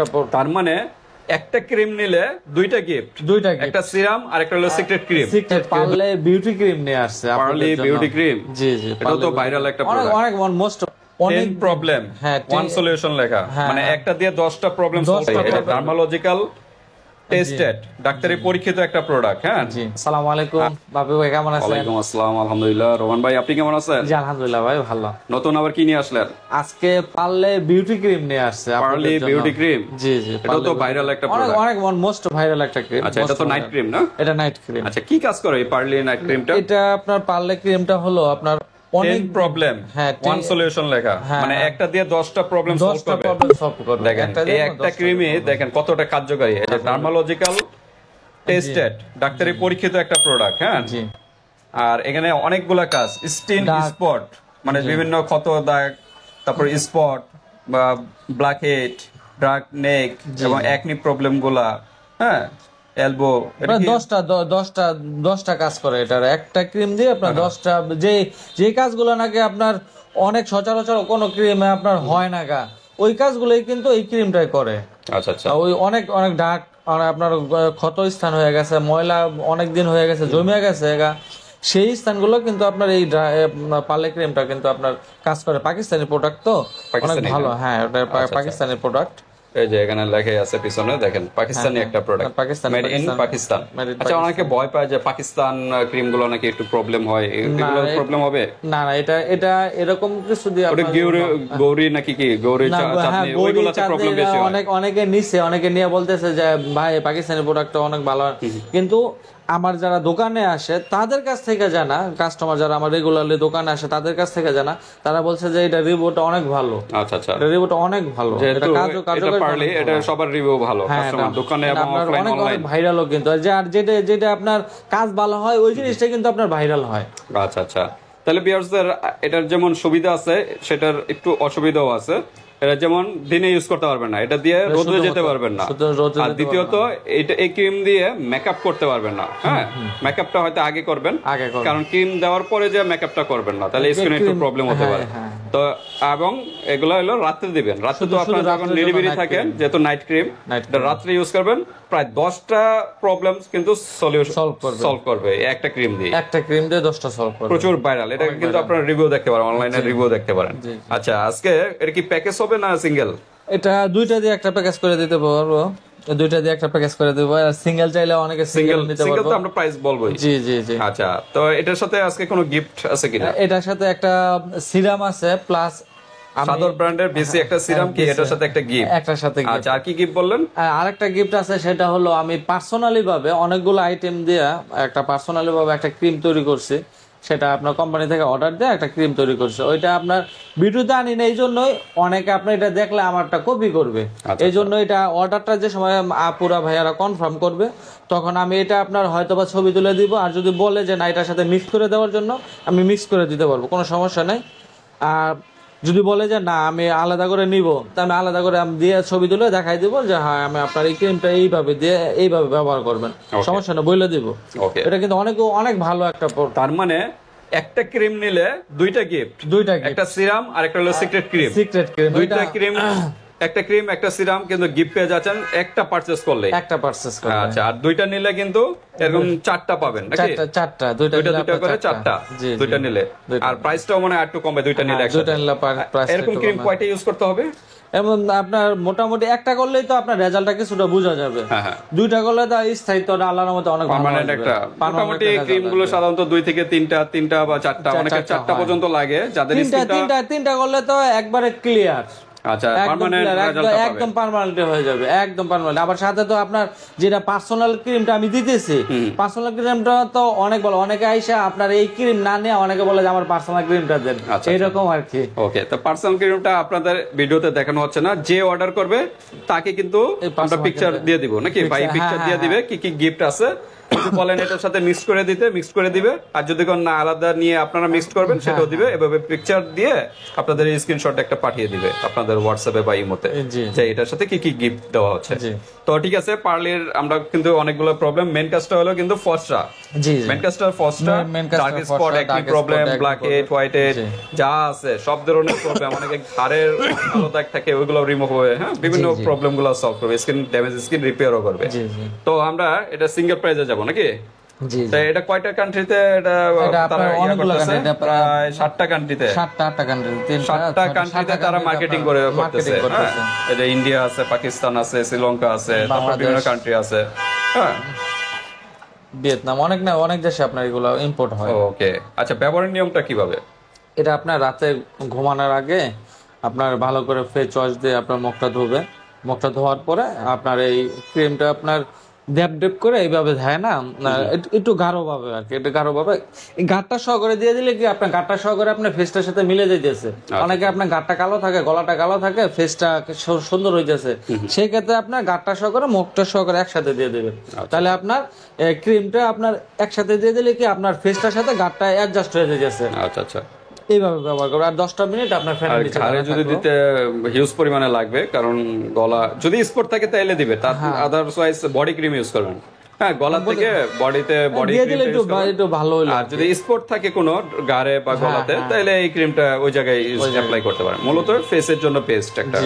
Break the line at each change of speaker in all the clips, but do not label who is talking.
একটা
তার মানে একটা ক্রিম নিলে দুইটা গিফট, একটা সিরাম আর একটা হলো secret cream.
Parle beauty cream নিয়ে আসছে
পার্লে বিউটি ক্রিম।
জি জি,
এটা তো ভাইরাল একটা প্রোডাক্ট।
অনেক মোস্ট
অনেক প্রবলেম ওয়ান সলিউশন লেখা, মানে একটা দিয়ে 10টা প্রবলেম সলভ করে। এটা ডার্মালজিক্যাল টেস্টেড, ডাক্তারি পরীক্ষিত একটা প্রোডাক্ট। হ্যাঁ
জি, আসসালামু আলাইকুম বাবু ভাই, কেমন আছেন?
ওয়ালাইকুম আসসালাম, আলহামদুলিল্লাহ। রোমান ভাই আপনি কেমন আছেন?
জি আলহামদুলিল্লাহ ভাই, ভালো।
নতুন আবার কি নিয়ে আসলেন?
আজকে পার্লে বিউটি ক্রিম নিয়ে আসছে।
Parle beauty cream.
জি জি,
এটা তো ভাইরাল একটা প্রোডাক্ট।
অনেক মোস্ট ভাইরাল একটা ক্রিম।
আচ্ছা, এটা তো নাইট ক্রিম না?
এটা নাইট ক্রিম।
আচ্ছা, কি কাজ করে এই পার্লে নাইট ক্রিমটা?
এটা আপনার পার্লে ক্রিমটা হলো আপনার
অনেক প্রবলেম ওয়ান সলিউশন লেখা, মানে একটা দিয়ে 10টা প্রবলেম সলভ করবে। দেখেন এই একটা ক্রিমে দেখেন কতটা কার্যকারী। এটা ডার্মালজিক্যাল টেস্টেড, ডাক্তারি পরীক্ষিত একটা প্রোডাক্ট। হ্যাঁ
জি,
আর এখানে অনেকগুলা কাজ, স্কিন স্পট মানে বিভিন্ন ক্ষত দাগ, তারপর স্পট বা ব্ল্যাক হেড, ডার্ক নেক এবং একনি প্রবলেম গুলা, হ্যাঁ এলবো, এটা
10টা কাজ করে। এটার একটা ক্রিম দিয়ে আপনার 10টা, যে কাজগুলো নাকি আপনার অনেক সচরাচর কোনো ক্রিমে আপনার হয় না গা, ওই কাজগুলোই কিন্তু এই ক্রিমটাই করে।
আচ্ছা আচ্ছা,
ওই অনেক ডার্ক আপনার ক্ষত স্থান হয়ে গেছে, ময়লা অনেক দিন হয়ে গেছে, জমে গেছে গা, সেই স্থানগুলো কিন্তু আপনার এই পার্লে ক্রিমটা কিন্তু আপনার কাজ করে। পাকিস্তানি প্রোডাক্ট তো অনেক ভালো। হ্যাঁ, এটা পাকিস্তানি প্রোডাক্ট।
এই যে এখানে লেখা আছে পিছনে দেখেন, পাকিস্তানি একটা প্রোডাক্ট, মেড ইন পাকিস্তান। আচ্ছা, অনেকে ভয় পায় যে পাকিস্তান ক্রিম গুলো নাকি একটু প্রবলেম হয়, এগুলো প্রবলেম হবে
না? না, এটা এরকম কিছু দিয়ে
গৌরি নাকি কি গৌরি চাঁদনি ওইগুলোতে প্রবলেম বেশি হয়।
অনেকে নিয়ে বলতেছে যে ভাই পাকিস্তানি প্রোডাক্ট অনেক ভালো, কিন্তু আমার যারা দোকানে আসে তাদের কাছ থেকে জানা, কাস্টমার যারা আমার রেগুলারলি দোকানে আসে তাদের কাছ থেকে জানা, তারা বলছে যে এটা রিভিউটা অনেক ভালো।
আচ্ছা আচ্ছা,
রিভিউটা অনেক ভালো, এটা
পারলে এটা সবার রিভিউ ভালো, কাস্টমার দোকানে এবং অফলাইন অনলাইন
ভাইরালও কিন্তু। আর যেটা আপনার কাজ ভালো হয় ওই জিনিসটা কিন্তু আপনার ভাইরাল হয়।
আচ্ছা আচ্ছা, তাহলে ভিউয়ার্সদের এটার যেমন সুবিধা আছে সেটার একটু অসুবিধাও আছে। এটা যেমন দিনে ইউজ করতে পারবেন না, এটা দিয়ে রোদে যেতে পারবেন না, আর দ্বিতীয়ত এটা এই ক্রিম দিয়ে মেকআপ করতে পারবেন না। হ্যাঁ, মেকআপটা হয়তো আগে করবেন, কারণ ক্রিম দেওয়ার পরে যে মেকআপটা করবেন না তাহলে স্কিনে একটু প্রবলেম হতে পারে। তো এবং এগুলো হলো রাত্রে দিবেন, রাত্রে তো আপনারা যখন নিরিবিলি থাকেন, যেহেতু নাইট ক্রিম রাত্রে ইউজ করবেন, প্রায় 10টা প্রবলেম কিন্তু সলভ করবে একটা ক্রিম দিয়ে।
10টা সলভ করবে,
প্রচুর ভাইরাল। এটা কিন্তু আপনারা রিভিউ দেখতে পারেন, অনলাইনে রিভিউ দেখতে পারেন। আচ্ছা, আজকে এটা কি প্যাকেজ হবে না সিঙ্গেল?
এটা দুইটা দিয়ে একটা প্যাকেজ করে দিতে পারবো, দুইটা দিয়ে একটা প্যাকেজ করে দেবো। আর সিঙ্গেল চাইলে অনেকে সিঙ্গেল নিতে পারবো,
তো আমরা প্রাইস বলবো।
জি জি জি।
আচ্ছা, তো এটার সাথে আজকে কোনো গিফট আছে কিনা?
এটার সাথে একটা সিরাম আছে, প্লাস
সাদর ব্র্যান্ডের বেশি একটা সিরাম, কি এটার সাথে একটা গিফট?
একটার সাথে।
আচ্ছা, আর কি গিফট বললেন?
আরেকটা গিফট আছে, সেটা হলো আমি পার্সোনালি ভাবে অনেকগুলো আইটেম দিয়ে একটা পার্সোনালি ভাবে একটা ক্রিম তৈরি করছি। সেটা আপনার কোম্পানি থেকে অর্ডার দিয়ে একটা ক্রিম তৈরি করছে। ওইটা আপনার ভিডিওতে আনি না, এই জন্যই অনেকে আপনার এটা দেখলে আমারটা কপি করবে। এই জন্য এটা অর্ডারটা যে সময় আপুরা ভাইয়ারা কনফার্ম করবে, তখন আমি এটা আপনার হয়তোবা ছবি তুলে দিব, আর যদি বলে যে না এটার সাথে মিক্স করে দেওয়ার জন্য, আমি মিক্স করে দিতে পারবো, কোনো সমস্যা নেই। আর যদি বলে যে না আমি আলাদা করে নিব, তা আমি আলাদা করে আমি দিয়ে ছবি তুলে দেখাই দিব যে হ্যাঁ আমি আপনার এই ক্রিমটা এইভাবে দিয়ে এইভাবে ব্যবহার করবেন, সমস্যা না, বলে দিব। এটা কিন্তু অনেক ভালো একটা।
তার মানে একটা ক্রিম নিলে দুইটা গিফট, একটা সিরাম আর একটা হলো সিক্রেট ক্রিম। দুইটা ক্রিম, একটা ক্রিম একটা সিরাম কিন্তু গিফট পেয়ে যাচ্ছেন একটা পারচেজ করলে। আচ্ছা, আর দুইটা নিলে কিন্তু এরকম 4টা পাবেন নাকি?
চারটা,
দুইটা করে 4টা, দুইটা নিলে। আর প্রাইসটাও মনে হয় একটু কমবে দুইটা নিলে একসাথে। এরকম ক্রিম কয়টা ইউজ করতে হবে?
এমন আপনার মোটামুটি একটা করলেই তো আপনার রেজাল্টটা কিছুটা বোঝা যাবে। দুইটা করলে তো স্থায়িত্বটা আল্লাহর মধ্যে অনেক
পার্মানেন্ট একটা। মোটামুটি ক্রিম গুলো সাধারণত 2 থেকে 3টা বা 4টা, অনেকে 4টা পর্যন্ত লাগে। যাদের
তিনটা করলে তো একবারে ক্লিয়ার।
আচ্ছা,
একদম পার্মানেন্ট হয়ে যাবে, একদম পার্মানেন্ট। আবার সাথে তো আপনার যেটা পার্সোনাল ক্রিমটা আমি দিতেছি, পার্সোনাল ক্রিমটা তো অনেক বলে, অনেকে আইসা আপনার এই ক্রিম না নিয়ে অনেকে বলে যে আমার পার্সোনাল ক্রিমটা দেন, এইরকম আর কি।
ওকে, তো পার্সোনাল ক্রিমটা আপনাদের ভিডিওতে দেখানো হচ্ছে না, যে অর্ডার করবে তাকে কিন্তু আমরা পিকচার দিয়ে দিব নাকি? ভাই পিকচার দিয়ে দিবে কি কি গিফট আছে, বলেন এটার সাথে মিক্স করে দিবে। আর যদি কোন না আলাদা নিয়ে আপনারা মিক্স করবেন সেটাও দিবে। এভাবে পিকচার দিয়ে আপনাদের স্ক্রিনশট একটা পাঠিয়ে দিবে আপনাদের আমাদের হোয়াটসঅ্যাপে বা ইমোতে
জি।
যে এটার সাথে কি কি গিফট দেওয়া হচ্ছে।
জি।
তো ঠিক আছে, পার্লের আমরা কিন্তু অনেকগুলো প্রবলেম, মেন কাজটা হলো কিন্তু ফসরা,
জি
মেন কাজটা ফসরা,
main কাজটা
ডার্ক স্পট,
ফসরা,
acne
dark
problem,
spot,
black
acne
head, white head,
জি।
যা আছে সব ধরনের প্রবলেম, অনেকে ঘাড়ের কালো দাগ থাকে ওইগুলো রিমুভ হবে, হ্যাঁ, বিভিন্ন
জি।
প্রবলেম গুলো সলভ করবে, স্কিন ড্যামেজ স্কিন রিপেয়ারও করবে।
জি জি
তো আমরা এটা সিঙ্গেল প্রাইজে যাব নাকি?
জি
তো এটা কয়টা কান্ট্রিতে এটা
এটা
তারা
আপনার অনেকগুলো country, এটা
প্রায় 7টা কান্ট্রিতে,
7টা কান্ট্রি,
7টা কান্ট্রিতে তারা মার্কেটিং করে করতেছে, হ্যাঁ। এই যে ইন্ডিয়া আছে, পাকিস্তান আছে, শ্রীলঙ্কা আছে, তারপর বিভিন্ন কান্ট্রি আছে, হ্যাঁ,
ভিয়েতনাম, অনেক দেশে আপনার এগুলো ইম্পোর্ট হয়।
ওকে। আচ্ছা, ব্যবহারের নিয়মটা কিভাবে?
এটা আপনার রাতে ঘুমানোর আগে আপনার ভালো করে ফেস ওয়াশ দিয়ে আপনার মুখটা ধুবে, মুখটা ধোয়ার পরে আপনার এই ক্রিমটা আপনার ড্যাপ ড্যাপ করে এইভাবে ধায় না, একটু গাঢ় ভাবে আর কি, একটু গাঢ় ভাবে গাঁটটা সহকারে দিয়ে দিলে কি আপনার গাঁটটা সহকারে আপনার ফেসটার সাথে মিলে যাইতেছে। অনেকে আপনার গাঁটটা কালো থাকে, গলাটা কালো থাকে, ফেসটা সুন্দর হইতেছে, সেই ক্ষেত্রে আপনার গাঁটটা সহকারে মুখটা সহকারে একসাথে দিয়ে দেবেন। তাহলে আপনার ক্রিমটা আপনার একসাথে দিয়ে দিলে কি আপনার ফেসটার সাথে গাঁটটা অ্যাডজাস্ট হয়ে যাইতেছে।
আচ্ছা আচ্ছা।
এইভাবে ব্যবহার করবো, আর 10টা মিনিট আপনার ফ্যানের নিচে
ঘাড়ে যদি দিতে হিউজ পরিমাণে লাগবে, কারণ গলা যদি স্পট থাকে তাইলে দিবে, তার আদারওয়াইজ বডি ক্রিম ইউজ করবেন, হ্যাঁ, গলা থেকে বডিতে বডি
দিয়ে
ক্রিম
দিলে একটু ভালো হলো।
আর যদি স্পট থাকে কোনো গাড়ে বা গলাতে, তাহলে এই ক্রিমটা ওই জায়গায় অ্যাপ্লাই করতে পারেন। মূলত ফেসের জন্য পেস্ট একটা।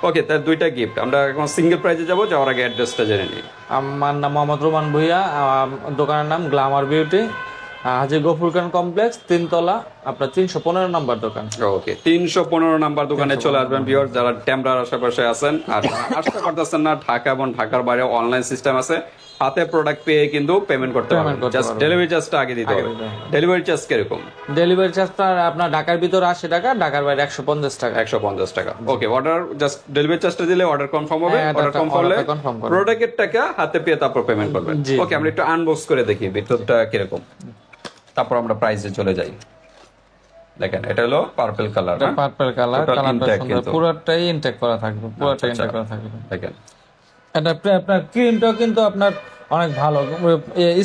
ওকে, তার দুইটা গিফট। আমরা এখন সিঙ্গেল প্রাইজে যাব, যাওয়ার আগে অ্যাড্রেসটা জেনে নিই।
আমার নাম মোহাম্মদ রোমান ভুইয়া, দোকানের নাম গ্ল্যামার বিউটি, হাজী গফুর খান কমপ্লেক্স, 3 তলা, আপনার 315 নম্বর দোকান।
ওকে, 315 নাম্বার দোকানে চলে আসবেন ভিউয়ার, যারা টেমরার আশেপাশে আছেন আর আসতে পারতেছেন না ঢাকা এবং ঢাকার বাইরে, অনলাইন সিস্টেম আছে, হাতে প্রোডাক্ট পেয়ে কিন্তু পেমেন্ট করতে পারবেন। জাস্ট ডেলিভারি চার্জটা আগে দিতে হবে। ডেলিভারি চার্জ কিরকম?
ডেলিভারি চার্জটা আপনার ঢাকার ভিতরে 80 টাকা, ঢাকার বাইরে 150 টাকা।
150 টাকা। ওকে, অর্ডার জাস্ট ডেলিভারি চার্জটা দিলে অর্ডার কনফার্ম হবে। অর্ডার কনফার্ম হলে প্রোডাক্টের টাকা হাতে পেয়ে তারপর পেমেন্ট করবেন। ওকে, আমরা একটু আনবক্স করে দেখি ভিতরটা কিরকম, তারপর আমরা প্রাইসে চলে যাই। দেখেন, এটা হলো পার্পল কালার,
পার্পল কালার, কালারটা সুন্দর, পুরোটাই ইনটেক করা থাকবে, পুরোটাই ইনটেক করা থাকবে।
দেখেন,
এটা আপনার ক্রিমটাও কিন্তু আপনার অনেক ভালো,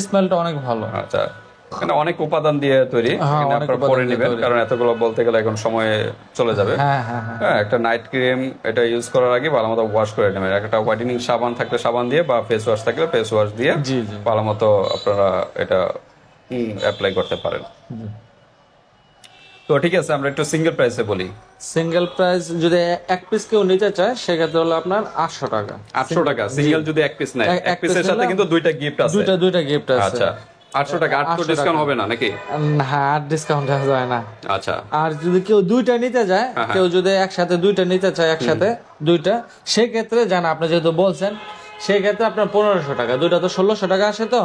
স্মেলটা অনেক ভালো।
আচ্ছা, এখানে অনেক উপাদান দিয়ে তৈরি, এখানে আপনারা পরে নেবেন, কারণ এতগুলো বলতে গেলে এখন সময় চলে যাবে। হ্যাঁ, একটা নাইট ক্রিম, এটা ইউজ করার আগে ভালো মতো ওয়াশ করে নেবেন। একটা হোয়াইটেনিং সাবান থাকলে সাবান দিয়ে, বা ফেস ওয়াশ থাকলে ফেস ওয়াশ দিয়ে ভালো মতো আপনারা এটা অ্যাপ্লাই করতে পারেন। তো ঠিক আছে, আমরা একটু সিঙ্গেল প্রাইসে বলি।
সিঙ্গেল প্রাইস যদি এক পিস কেউ নিতে চায় সেক্ষেত্রে হলো আপনার 800 টাকা।
800 টাকা সিঙ্গেল যদি এক পিস নেয়, এক পিসের সাথে কিন্তু দুইটা গিফট আছে।
দুইটা গিফট আছে।
আচ্ছা, 800 টাকা। আর তো ডিসকাউন্ট হবে না নাকি?
না, আর ডিসকাউন্ট দেওয়া যায় না।
আচ্ছা,
আর যদি কেউ দুইটা নিতে যায়, কেউ যদি একসাথে দুইটা নিতে চায়, একসাথে দুইটা, সেক্ষেত্রে জানা আপনি যেহেতু বলছেন, সেই ক্ষেত্রে আপনার 1500 টাকা। দুইটা তো 1600 টাকা আসে, তো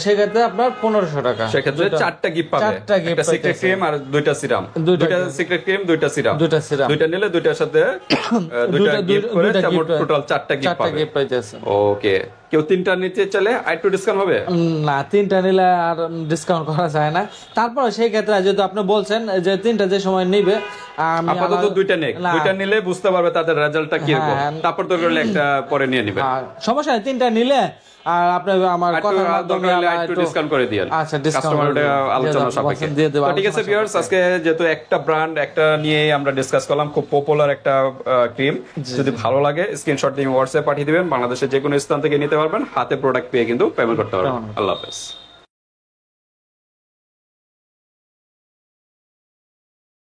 সেই ক্ষেত্রে আপনার 1500 টাকা।
সেক্ষেত্রে 4টা গিফট পাবে, একটা সিক্রেট ক্রিম আর দুইটা সিরাম। দুইটা সিক্রেট ক্রিম, দুইটা সিরাম, দুইটা নিলে দুইটার সাথে দুইটা গিফট করে টোটাল 4টা গিফট
পাইতেছে।
ওকে, কেউ 3টা নিতে চাইলে আরেকটু ডিসকাউন্ট হবে?
না, 3টা নিলে আর ডিসকাউন্ট করা যায় না। তারপর সেই ক্ষেত্রে যেহেতু আপনি বলছেন যে 3টা যে সময় নিবে,
আপাতত দুইটা নেক, দুইটা নিলে বুঝতে পারবে তাদের রেজাল্টটা কি হবে, তারপর তো করলে একটা পরে নিয়ে নেবে।
সমস্যা নেই, 3টা নিলে আর আপনি আমার কথার মাধ্যমে
একটু ডিসকাউন্ট করে দিয়েন।
আচ্ছা, ডিসকাউন্ট
আলোচনা সাপেক্ষে দিয়ে দেব। ঠিক আছে ভিউয়ার্স, আজকে যেহেতু একটা ব্র্যান্ড একটা নিয়ে আমরা ডিসকাস করলাম, খুব পপুলার একটা ক্রিম, যদি ভালো লাগে স্ক্রিনশট দিয়ে হোয়াটসঅ্যাপ পাঠিয়ে দিবেন। বাংলাদেশের যে কোনো স্থান থেকে নিতে পারবেন, হাতে প্রোডাক্ট পেয়ে কিন্তু পেমেন্ট করতে পারবেন। আল্লাহ হাফেজ।